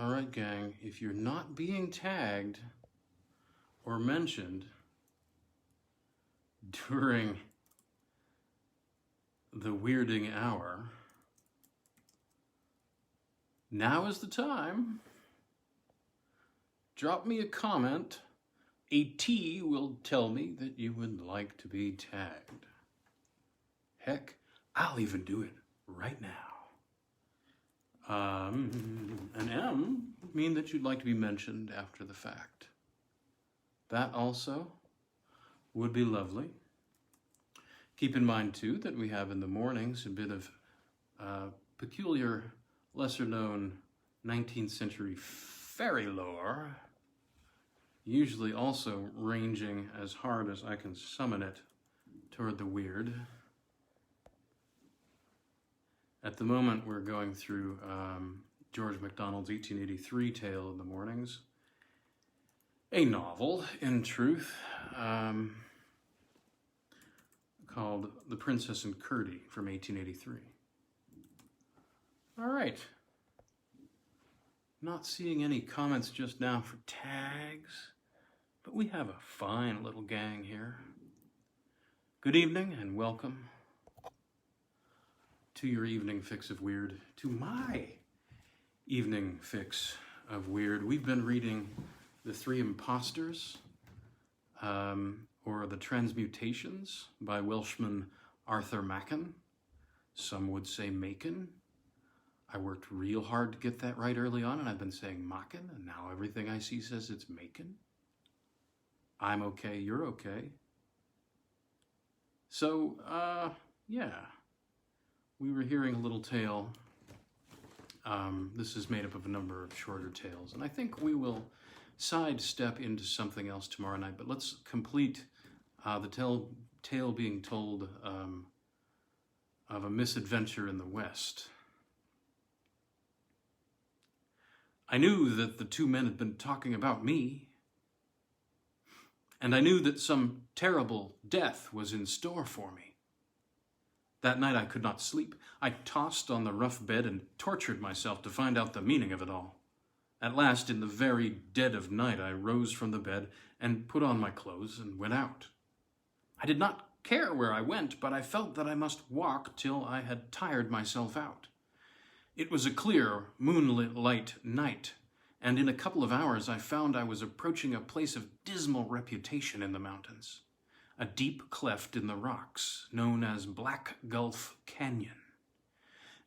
All right, gang, if you're not being tagged or mentioned during the weirding hour, now is the time. Drop me a comment. A T will tell me that you would like to be tagged. Heck, I'll even do it right now. An M would mean that you'd like to be mentioned after the fact. That also would be lovely. Keep in mind, too, that we have in the mornings a bit of peculiar, lesser-known 19th century fairy lore, usually also ranging as hard as I can summon it toward the weird. At the moment, we're going through George MacDonald's 1883 tale in the mornings, a novel, in truth, called The Princess and Curdie from 1883. All right. Not seeing any comments just now for tags, but we have a fine little gang here. Good evening and welcome to your evening fix of weird, to my evening fix of weird. We've been reading The Three Impostors, or The Transmutations by Welshman Arthur Machen. Some would say Machen. I worked real hard to get that right early on, and I've been saying Machen, and now everything I see says it's Machen. I'm okay, you're okay. So, yeah. We were hearing a little tale. This is made up of a number of shorter tales, and I think we will sidestep into something else tomorrow night, but let's complete the tale being told of a misadventure in the West. I knew that the two men had been talking about me, and I knew that some terrible death was in store for me. That night I could not sleep. I tossed on the rough bed and tortured myself to find out the meaning of it all. At last, in the very dead of night, I rose from the bed and put on my clothes and went out. I did not care where I went, but I felt that I must walk till I had tired myself out. It was a clear, moonlit night, and in a couple of hours I found I was approaching a place of dismal reputation in the mountains, a deep cleft in the rocks known as Black Gulf Canyon.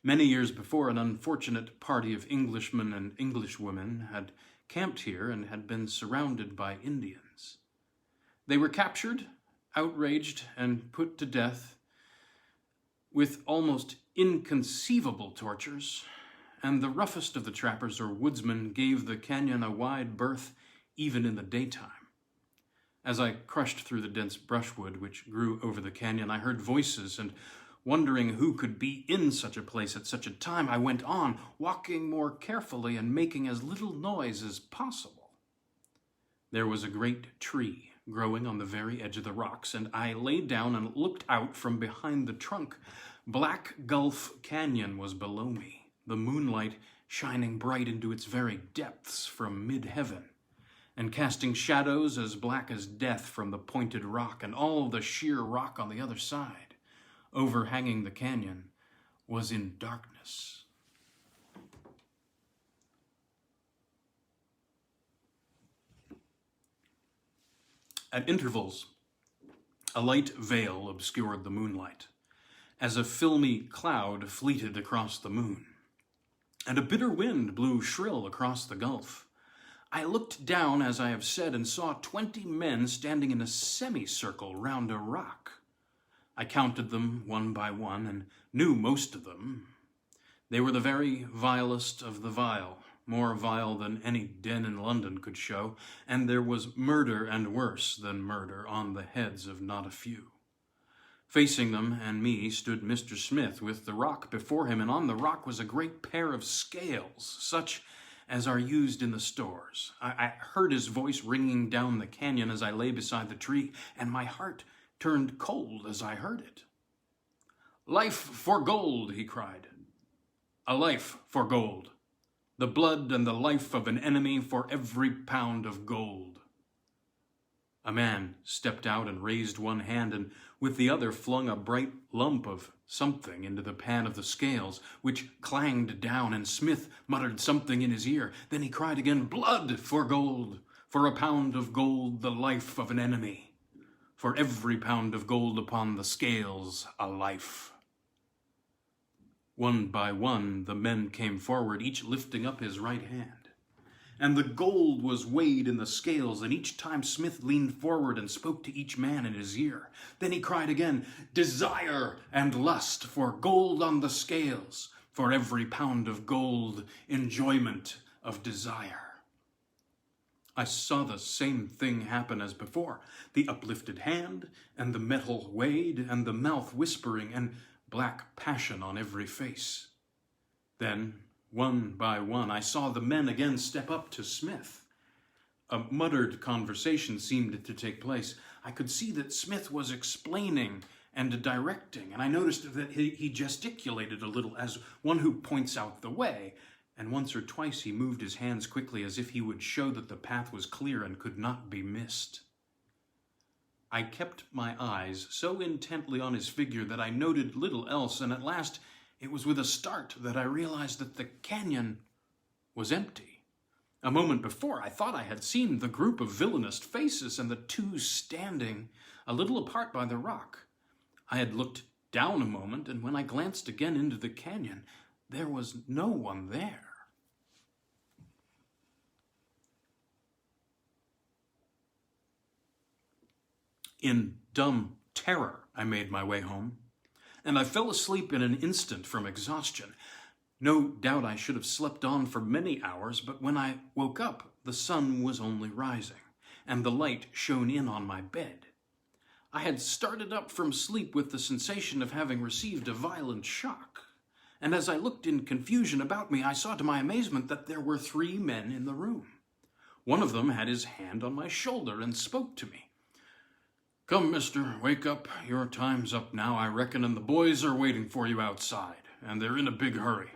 Many years before, an unfortunate party of Englishmen and Englishwomen had camped here and had been surrounded by Indians. They were captured, outraged, and put to death with almost inconceivable tortures, and the roughest of the trappers or woodsmen gave the canyon a wide berth even in the daytime. As I crushed through the dense brushwood which grew over the canyon, I heard voices, and wondering who could be in such a place at such a time, I went on, walking more carefully and making as little noise as possible. There was a great tree growing on the very edge of the rocks, and I lay down and looked out from behind the trunk. Black Gulf Canyon was below me, the moonlight shining bright into its very depths from mid-heaven, and casting shadows as black as death from the pointed rock and all the sheer rock on the other side. Overhanging the canyon was in darkness. At intervals, a light veil obscured the moonlight, as a filmy cloud fleeted across the moon, and a bitter wind blew shrill across the gulf. I looked down, as I have said, and saw 20 men standing in a semicircle round a rock. I counted them one by one and knew most of them. They were the very vilest of the vile, more vile than any den in London could show, and there was murder and worse than murder on the heads of not a few. Facing them and me stood Mr. Smith with the rock before him, and on the rock was a great pair of scales, such as are used in the stores. I heard his voice ringing down the canyon as I lay beside the tree, and my heart turned cold as I heard it. "Life for gold," he cried. "A life for gold." the blood and the life of an enemy for every pound of gold." A man stepped out and raised one hand, and with the other flung a bright lump of something into the pan of the scales, which clanged down, and Smith muttered something in his ear. Then he cried again, "Blood for gold, for a pound of gold, the life of an enemy. For every pound of gold upon the scales, a life." One by one, the men came forward, each lifting up his right hand. And the gold was weighed in the scales, and each time Smith leaned forward and spoke to each man in his ear. Then he cried again, "Desire and lust for gold on the scales, for every pound of gold, enjoyment of desire." I saw the same thing happen as before, the uplifted hand, and the metal weighed, and the mouth whispering, and black passion on every face. Then, one by one, I saw the men again step up to Smith. A muttered conversation seemed to take place. I could see that Smith was explaining and directing, and I noticed that he gesticulated a little as one who points out the way, and once or twice he moved his hands quickly as if he would show that the path was clear and could not be missed. I kept my eyes so intently on his figure that I noted little else, and at last it was with a start that I realized that the canyon was empty. A moment before, I thought I had seen the group of villainous faces and the two standing a little apart by the rock. I had looked down a moment, and when I glanced again into the canyon, there was no one there. In dumb terror, I made my way home, and I fell asleep in an instant from exhaustion. No doubt I should have slept on for many hours, but when I woke up, the sun was only rising, and the light shone in on my bed. I had started up from sleep with the sensation of having received a violent shock, and as I looked in confusion about me, I saw to my amazement that there were 3 men in the room. One of them had his hand on my shoulder and spoke to me. "Come, mister, wake up. Your time's up now, I reckon, and the boys are waiting for you outside, and they're in a big hurry.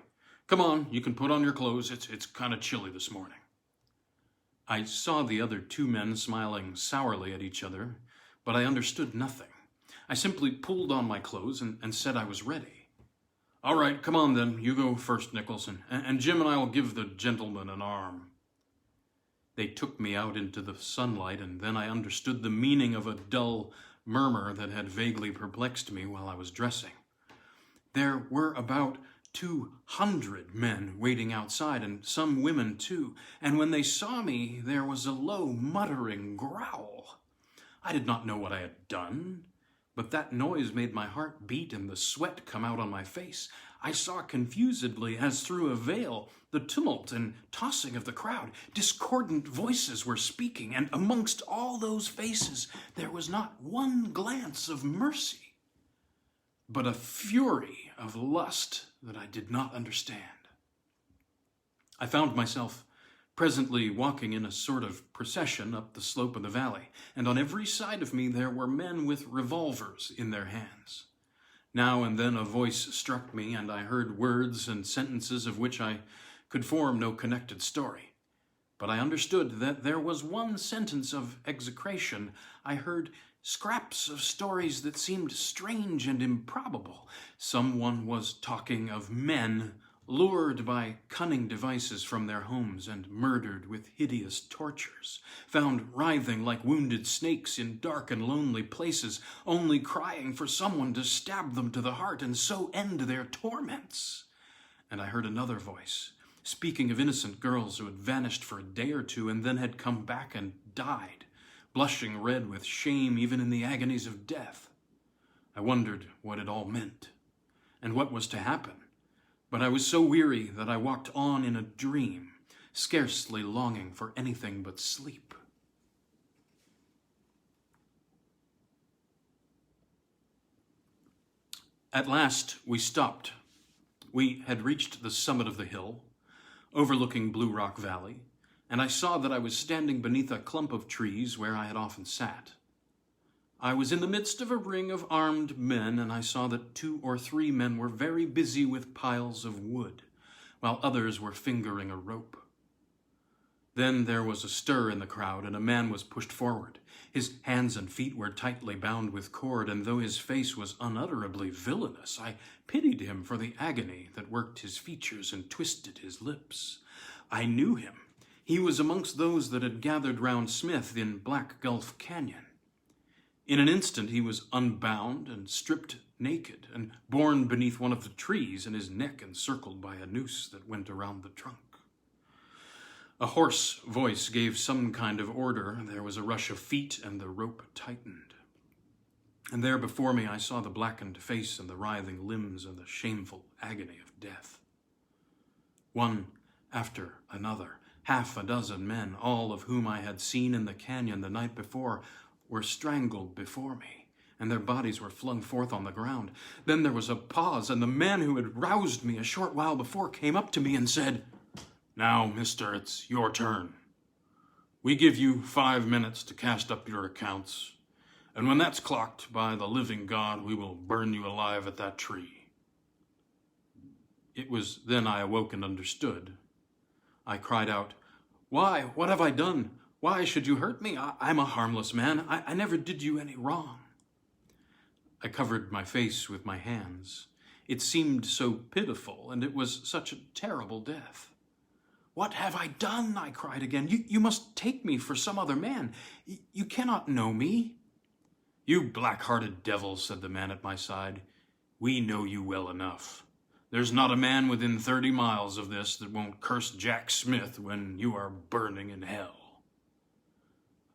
Come on, you can put on your clothes. It's kind of chilly this morning." I saw the other 2 men smiling sourly at each other, but I understood nothing. I simply pulled on my clothes and said I was ready. "All right, come on then. You go first, Nicholson, and Jim and I will give the gentleman an arm." They took me out into the sunlight, and then I understood the meaning of a dull murmur that had vaguely perplexed me while I was dressing. There were about 200 men waiting outside, and some women too, and when they saw me, there was a low, muttering growl. I did not know what I had done, but that noise made my heart beat and the sweat come out on my face. I saw confusedly, as through a veil, the tumult and tossing of the crowd. Discordant voices were speaking, and amongst all those faces there was not one glance of mercy, but a fury of lust that I did not understand. I found myself presently walking in a sort of procession up the slope of the valley, and on every side of me there were men with revolvers in their hands. Now and then a voice struck me, and I heard words and sentences of which I could form no connected story. But I understood that there was one sentence of execration. I heard scraps of stories that seemed strange and improbable. Someone was talking of men lured by cunning devices from their homes and murdered with hideous tortures, found writhing like wounded snakes in dark and lonely places, only crying for someone to stab them to the heart and so end their torments. And I heard another voice, speaking of innocent girls who had vanished for a day or two and then had come back and died, blushing red with shame even in the agonies of death. I wondered what it all meant, and what was to happen. But I was so weary that I walked on in a dream, scarcely longing for anything but sleep. At last we stopped. We had reached the summit of the hill, overlooking Blue Rock Valley, and I saw that I was standing beneath a clump of trees where I had often sat. I was in the midst of a ring of armed men, and I saw that 2 or 3 men were very busy with piles of wood. while others were fingering a rope. Then there was a stir in the crowd, and a man was pushed forward. His hands and feet were tightly bound with cord, and though his face was unutterably villainous, I pitied him for the agony that worked his features and twisted his lips. I knew him. He was amongst those that had gathered round Smith in Black Gulf Canyon. In an instant he was unbound and stripped naked, and borne beneath one of the trees, and his neck encircled by a noose that went around the trunk. A hoarse voice gave some kind of order. There was a rush of feet, and the rope tightened. And there before me I saw the blackened face and the writhing limbs and the shameful agony of death. One after another, half a dozen men, all of whom I had seen in the canyon the night before, were strangled before me, and their bodies were flung forth on the ground. Then there was a pause, and the man who had roused me a short while before came up to me and said, "Now, mister, it's your turn. We give you 5 minutes to cast up your accounts, and when that's clocked, by the living God, we will burn you alive at that tree." It was then I awoke and understood. I cried out, "Why? What have I done? Why should you hurt me? I'm a harmless man. I never did you any wrong." I covered my face with my hands. It seemed so pitiful, and it was such a terrible death. "What have I done?" I cried again. You must take me for some other man. You cannot know me." "You black-hearted devil," said the man at my side. "We know you well enough. There's not a man within 30 miles of this that won't curse Jack Smith when you are burning in hell."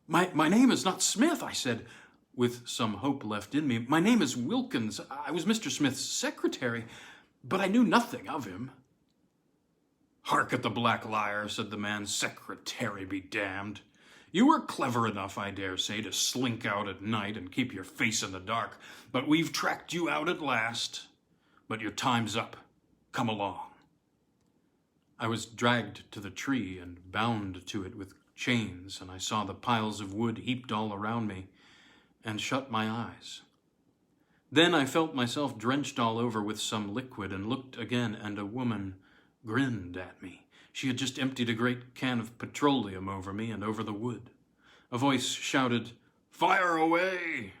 My name is not Smith," I said, with some hope left in me. "My name is Wilkins. I was Mr. Smith's secretary, but I knew nothing of him." "Hark at the black liar," said the man. "Secretary be damned. You were clever enough, I dare say, to slink out at night and keep your face in the dark, but we've tracked you out at last. But your time's up. Come along." I was dragged to the tree and bound to it with chains, and I saw the piles of wood heaped all around me, and shut my eyes. Then I felt myself drenched all over with some liquid, and looked again, and a woman grinned at me. She had just emptied a great can of petroleum over me and over the wood. A voice shouted, "Fire away!"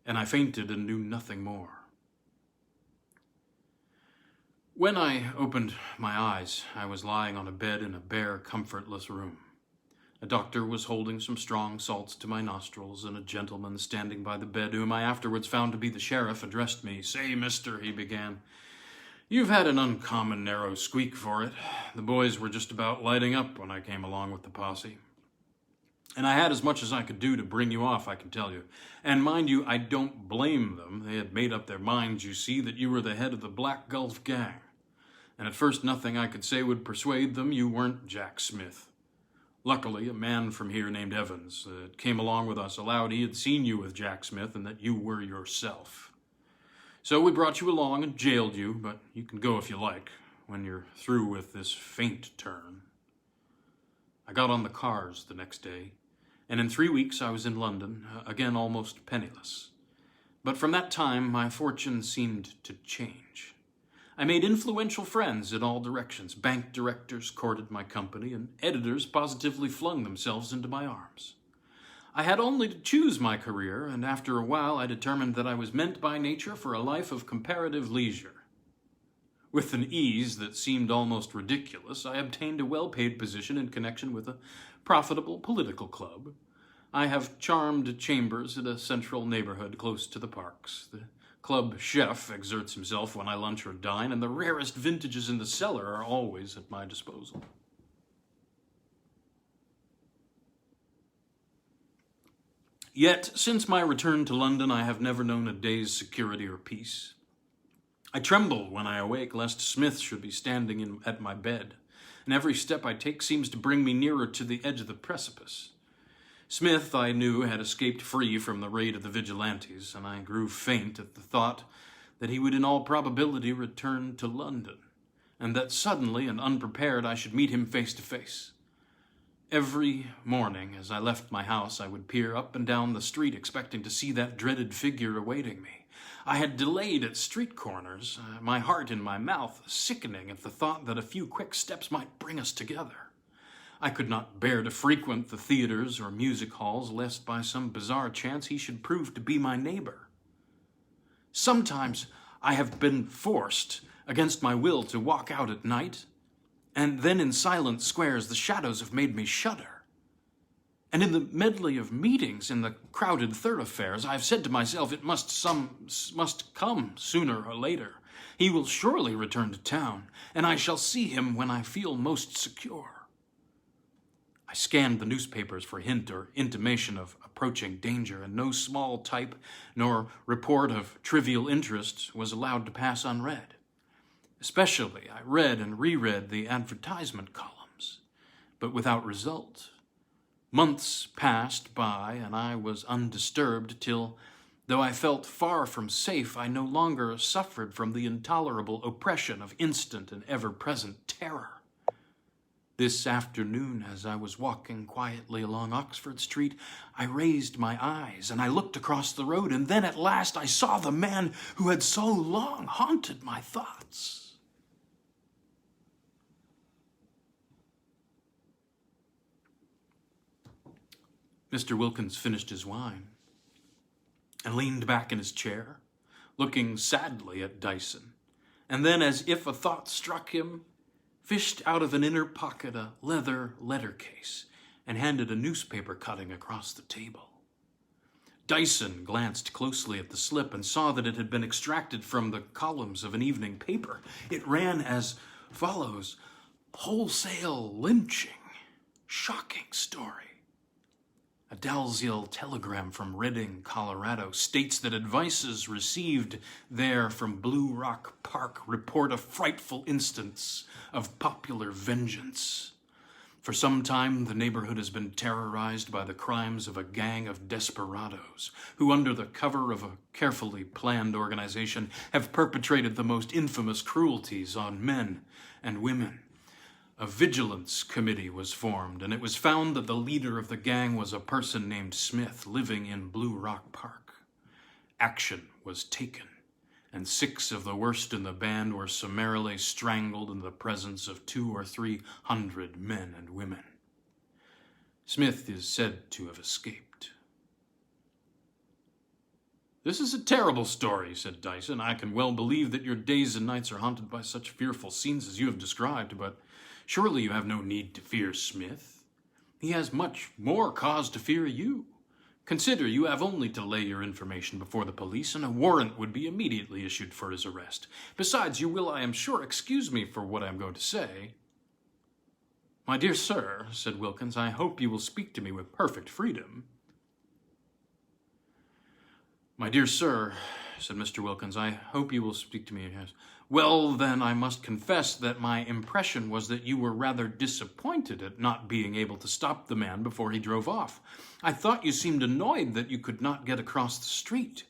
and I fainted and knew nothing more. When I opened my eyes, I was lying on a bed in a bare, comfortless room. A doctor was holding some strong salts to my nostrils, and a gentleman standing by the bed, whom I afterwards found to be the sheriff, addressed me. "Say, mister," he began, "you've had an uncommon narrow squeak for it. The boys were just about lighting up when I came along with the posse. And I had as much as I could do to bring you off, I can tell you. And mind you, I don't blame them. They had made up their minds, you see, that you were the head of the Black Gulf gang. And at first nothing I could say would persuade them you weren't Jack Smith. Luckily, a man from here named Evans that came along with us allowed he had seen you with Jack Smith and that you were yourself. So we brought you along and jailed you, but you can go if you like when you're through with this faint turn." I got on the cars the next day, and in 3 weeks I was in London, again almost penniless. But from that time my fortune seemed to change. I made influential friends in all directions. Bank directors courted my company, and editors positively flung themselves into my arms. I had only to choose my career, and after a while I determined that I was meant by nature for a life of comparative leisure. With an ease that seemed almost ridiculous, I obtained a well-paid position in connection with a profitable political club. I have charmed chambers at a central neighborhood close to the parks. The club chef exerts himself when I lunch or dine, and the rarest vintages in the cellar are always at my disposal. Yet, since my return to London, I have never known a day's security or peace. I tremble when I awake lest Smith should be standing at my bed, and every step I take seems to bring me nearer to the edge of the precipice. Smith, I knew, had escaped free from the raid of the vigilantes, and I grew faint at the thought that he would in all probability return to London, and that suddenly and unprepared I should meet him face to face. Every morning as I left my house, I would peer up and down the street expecting to see that dreaded figure awaiting me. I had delayed at street corners, my heart in my mouth, sickening at the thought that a few quick steps might bring us together. I could not bear to frequent the theaters or music halls, lest by some bizarre chance he should prove to be my neighbor. Sometimes I have been forced, against my will, to walk out at night, and then in silent squares the shadows have made me shudder. And in the medley of meetings in the crowded thoroughfares, I have said to myself, it must come sooner or later. He will surely return to town, and I shall see him when I feel most secure. I scanned the newspapers for hint or intimation of approaching danger, and no small type nor report of trivial interest was allowed to pass unread. Especially, I read and reread the advertisement columns, but without result. Months passed by, and I was undisturbed till, though I felt far from safe, I no longer suffered from the intolerable oppression of instant and ever-present terror. This afternoon, as I was walking quietly along Oxford Street, I raised my eyes and I looked across the road, and then at last I saw the man who had so long haunted my thoughts. Mr. Wilkins finished his wine and leaned back in his chair, looking sadly at Dyson, and then, as if a thought struck him, fished out of an inner pocket a leather letter case and handed a newspaper cutting across the table. Dyson glanced closely at the slip and saw that it had been extracted from the columns of an evening paper. It ran as follows: "Wholesale lynching. Shocking story. A Dalziel telegram from Redding, Colorado, states that advices received there from Blue Rock Park report a frightful instance of popular vengeance. For some time, the neighborhood has been terrorized by the crimes of a gang of desperados who, under the cover of a carefully planned organization, have perpetrated the most infamous cruelties on men and women. A vigilance committee was formed, and it was found that the leader of the gang was a person named Smith living in Blue Rock Park. Action was taken, and 6 of the worst in the band were summarily strangled in the presence of 200 or 300 men and women. Smith is said to have escaped." "This is a terrible story," said Dyson. "I can well believe that your days and nights are haunted by such fearful scenes as you have described, but surely you have no need to fear Smith. He has much more cause to fear you. Consider, you have only to lay your information before the police, and a warrant would be immediately issued for his arrest. Besides, you will, I am sure, excuse me for what I am going to say." "My dear sir," said Wilkins, "I hope you will speak to me with perfect freedom." "My dear sir," said Mr. Wilkins, "I hope you will speak to me." Yes. "Well, then, I must confess that my impression was that you were rather disappointed at not being able to stop the man before he drove off. I thought you seemed annoyed that you could not get across the street."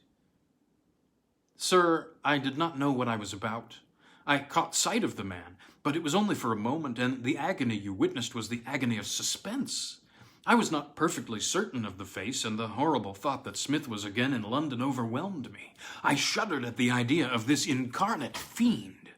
"Sir, I did not know what I was about. I caught sight of the man, but it was only for a moment, and the agony you witnessed was the agony of suspense. I was not perfectly certain of the face, and the horrible thought that Smith was again in London overwhelmed me. I shuddered at the idea of this incarnate fiend,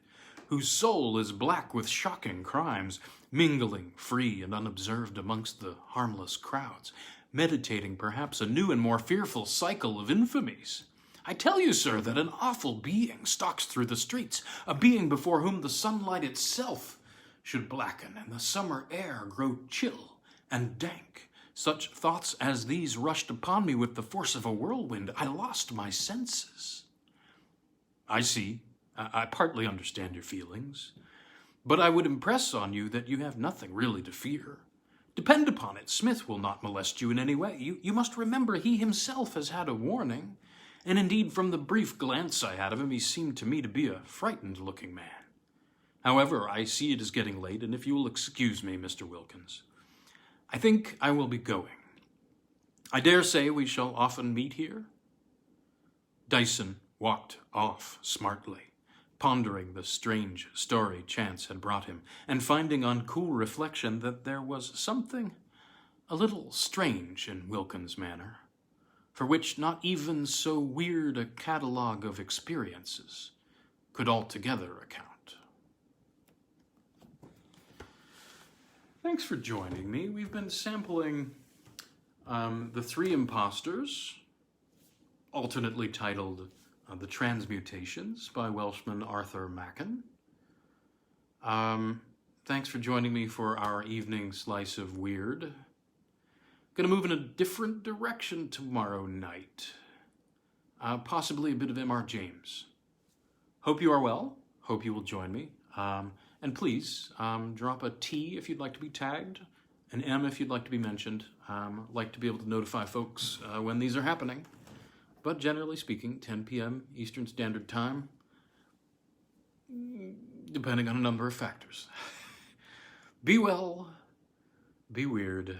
whose soul is black with shocking crimes, mingling free and unobserved amongst the harmless crowds, meditating perhaps a new and more fearful cycle of infamies. I tell you, sir, that an awful being stalks through the streets, a being before whom the sunlight itself should blacken and the summer air grow chill and dank. Such thoughts as these rushed upon me with the force of a whirlwind. I lost my senses." "I see. I partly understand your feelings. But I would impress on you that you have nothing really to fear. Depend upon it, Smith will not molest you in any way. You must remember he himself has had a warning, and indeed from the brief glance I had of him he seemed to me to be a frightened-looking man. However, I see it is getting late, and if you will excuse me, Mr. Wilkins, I think I will be going. I dare say we shall often meet here." Dyson walked off smartly, pondering the strange story chance had brought him, and finding on cool reflection that there was something a little strange in Wilkins' manner. for which not even so weird a catalogue of experiences could altogether account. Thanks for joining me. We've been sampling the Three Impostors, alternately titled The Transmutations by Welshman Arthur Machen. Thanks for joining me for our evening slice of weird. Gonna move in a different direction tomorrow night. Possibly a bit of M.R. James. Hope you are well. Hope you will join me. And please, drop a T if you'd like to be tagged, an M if you'd like to be mentioned. Like to be able to notify folks when these are happening. But generally speaking, 10 p.m. Eastern Standard Time, depending on a number of factors. Be well, be weird.